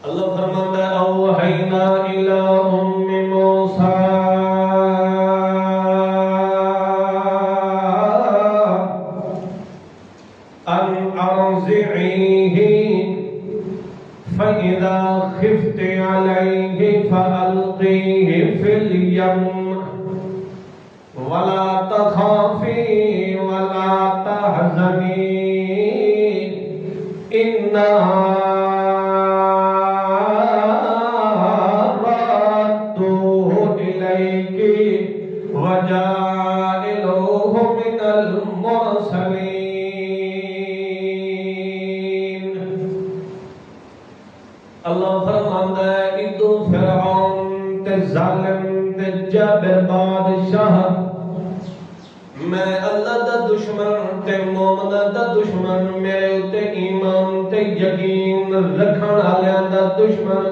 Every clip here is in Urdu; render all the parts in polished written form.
اللہ فرماتا ہے اوحینا الی ام موسیٰ ان ارضعیہ فَإِذَا خِفْتِ عَلَيْهِ فَأَلْقِيهِ فِي الْيَمِّ وَلَا تَخَافِي وَلَا تَحْزَنِي إِنَّا رَادُّوهُ إِلَيْكِ وَجَاعِلُوهُ مِنَ الْمُرْسَلِينَ۔ اللہ فرماتا ہے ادو فرعون تے ظالم تے جابر بادشاہ میں اللہ دا دشمن تے مومن دا دشمن میرے تے ایمان تے یقین رکھن والے دا دشمن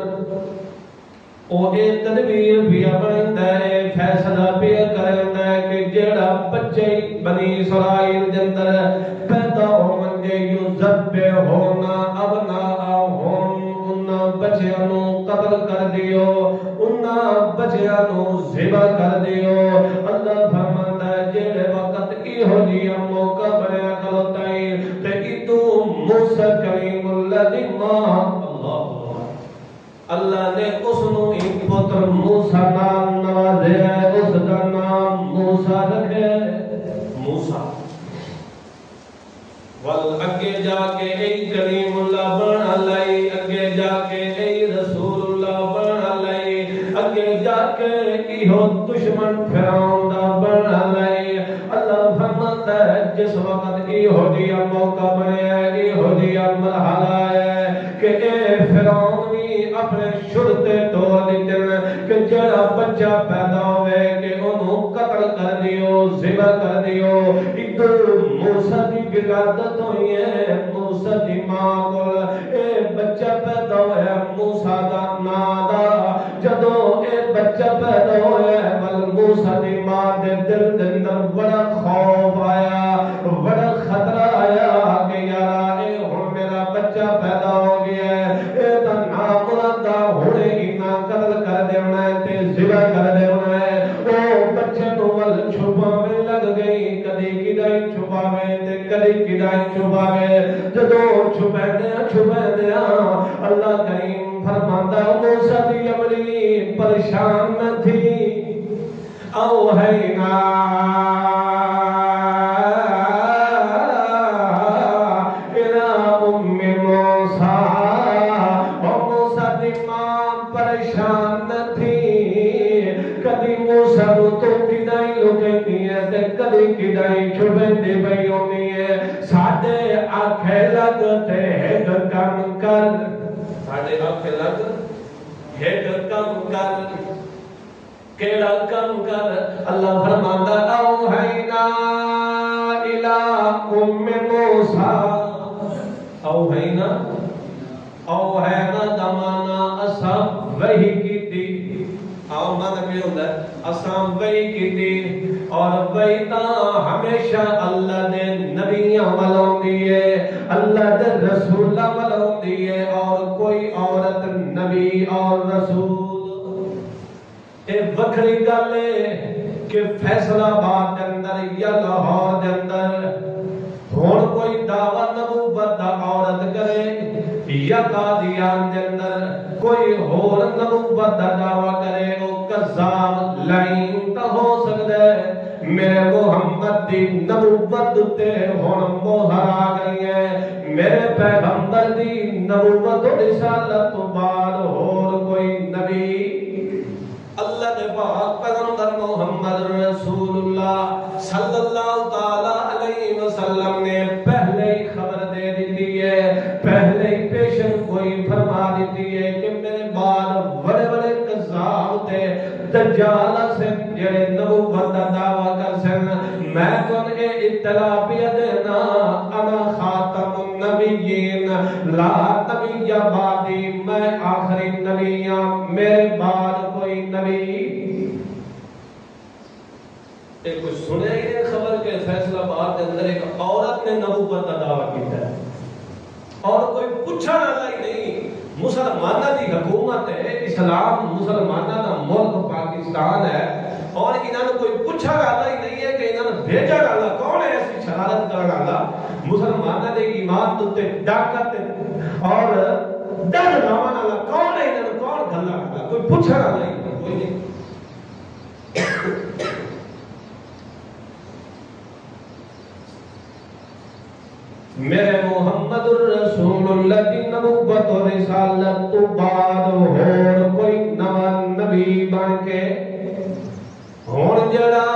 او اے تدبیر بھی اپندا ہے فیصلہ بھی کردا ہے کہ جڑا بچے بنی اسرائیل دے اندر پیدا ہون گے یذبح ہونا ابناءہم بچیاں نو قتل کر دیو انہاں بچیاں نو ذبح کر دیو۔ اللہ فرماندا ہے جڑے وقت ایہو جیا موقع بنیا کھلوتا ہے تے ادو موسیٰ کلیم اللہ دی ماں اللہ نے اس نو ایک پتر موسیٰ نام نوازیا ہے اس دا نام موسیٰ رکھے موسیٰ وال اگے جا کے اے کلیم اللہ بنا لئی اگے جا کے اے رسول اللہ بنا لئی اگے جا کے ایہو دشمن فرعون دا بنا لئی۔ اللہ فرماتا ہے جس وقت ایہو جیا موقع بنیا ہے ایہو جیا مرحلہ ہے کہ اے فرعون بھی اپنے شرطے تو دیتن کہ جڑا بچہ پیدا ہوئے کہ انہوں قتل کر دیو ذبح کر دیو۔ ادھر موسیٰ دی ولادت ہوئی ہے موسیٰ دی ماں کو اے بچہ پیدا ہویا موسیٰ دا نادا جدو اے بچہ پیدا ہویا بل موسیٰ دی ماں دے دل اندر بڑا خوف آیا بڑا خطرہ آیا کہ یارا اے ہن میرا بچہ پیدا ہو گیا ہے اے دا نام دا ہونے ہی نہ قتل کر دینا ہے تے ذبح کر دینا ہے۔ او بچے نو ول چھپاوے لگ گئی کدی کدائی چھپاوے تے کدی کدائی چھپاوے جدو چھپے اللہ کریم فرماتا موسیٰ دی عملی پریشان نہ تھی اوحینا الی ام موسیٰ موسیٰ دی ماں پریشان نہ تھی کدی موسیٰ رو تو کدائی لکھنی ہے تے کدی کدائی چھپے دی بھئی ہونی ہے ساڑھے آنکھیں لگتے ہیڈ کم کر ساڑھے آنکھیں لگ ہیڈ کم کر کیڑا کم کر اللہ فرماتا اوحینا الی ام موسیٰ اوحینا دمانا اساں وحی کی تھی آؤ مانا کیا ہوتا ہے اساں وحی کی تھی اور وحی تا ہمیشہ اللہ دے نبیاں ملوں دیئے اللہ دے رسولہ ملوں دیئے اور کوئی عورت نبی اور رسول اے وکھری گالے کہ فیصلہ باد دے اندر یا لاہور دے اندر ہون کوئی دعویٰ نبوت دا عورت کرے یا قادیان دے اندر کوئی ہور نبوت دا دعویٰ کرے وہ قذاب لائن تا ہو سکتا ہے میرے محمد دی نبوت تے ہون موہر آ گئی ہے میرے پیغمبر دی نبوت و رسالت تو بعد ہور کوئی نبی اللہ کے پاک پیغمبر محمد رسول اللہ صلی اللہ تعالیٰ علیہ وسلم نے پہلے ہی خبر دے دیتی ہے پہلے ہی پیشن کوئی فرما دیتی ہے کہ میرے بعد بڑے بڑے قذاب تھے دجال سے جڑے نبوت دا دعویٰ کر سن میں کن اے اطلاع بھی دینا انا خاتم النبیین لا نبی بعدی میں آخری نبی ہوں میرے بعد کوئی نبی ایک کچھ سنے یہ خبر کہ فیصلہ باد کے اندر ایک عورت نے نبوت کا دعویٰ کیتا ہے اور کوئی پوچھا نہ لائی نہیں مسلمانہ دی حکومت ہے، اسلام مسلمانہ دا ملک پاکستان ہے، اور انہوں نے کوئی پوچھا گالا ہی نہیں ہے کہ انہوں نے بھیجا گالا کون ہے ایسی شرارت کر گالا مسلمانہ دے ایمان تے ڈاکت اور ڈر لاون والا کون ہے، انہوں نے کون گلا گالا کوئی پوچھا گالا ہی نہیں، کوئی نہیں۔ میرے محمد الرسول اللہ کی نبوت و رسالت تو بعد اور کوئی نواں نبی بن کے ہون جڑا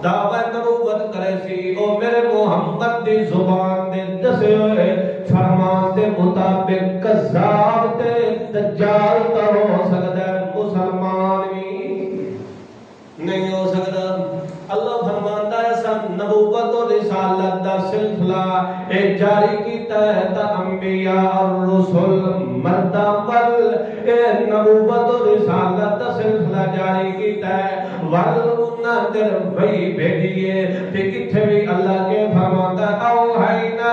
دعوی نبوت کرے سی او میرے محمد دی زبان دے دسے ہوئے فرمان دے مطابق کذاب تے دجال تا ہو سکتا ہے، مسلمان بھی نہیں ہو سکتا۔ اللہ فرماندا ہے سب نبوت و رسالت دا سلسلہ اے جاری کیتا ہے تا انبیاء اور رسول مردہ ول اے نبوت و رسالت دا سلسلہ جاری کیتا ہے ورنہ در وہی بھیجیے کہ کتھے بھی اللہ کے فرماندا اوحینا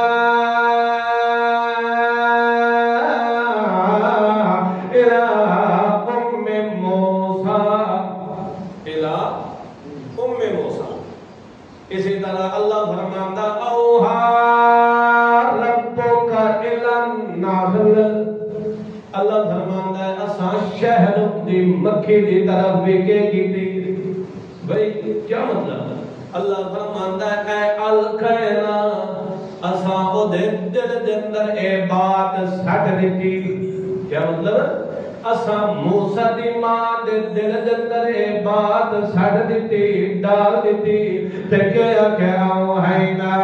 اسی طرح اللہ فرماندا اوہا ربک الی النحل، اللہ فرماندا ہے اساں شہد دی مکھی دی طرف بھی کے کیتی۔ بھئی کیا مطلب؟ اللہ فرماندا ہے اے الکینا اساں او دے دل دے اندر اے بات سٹ دتی۔ کیا مطلب؟ اساں موسیٰ دی ماں دے دل دے اندر اے بات سٹ دتی ڈال دتی تے کیا اوحینا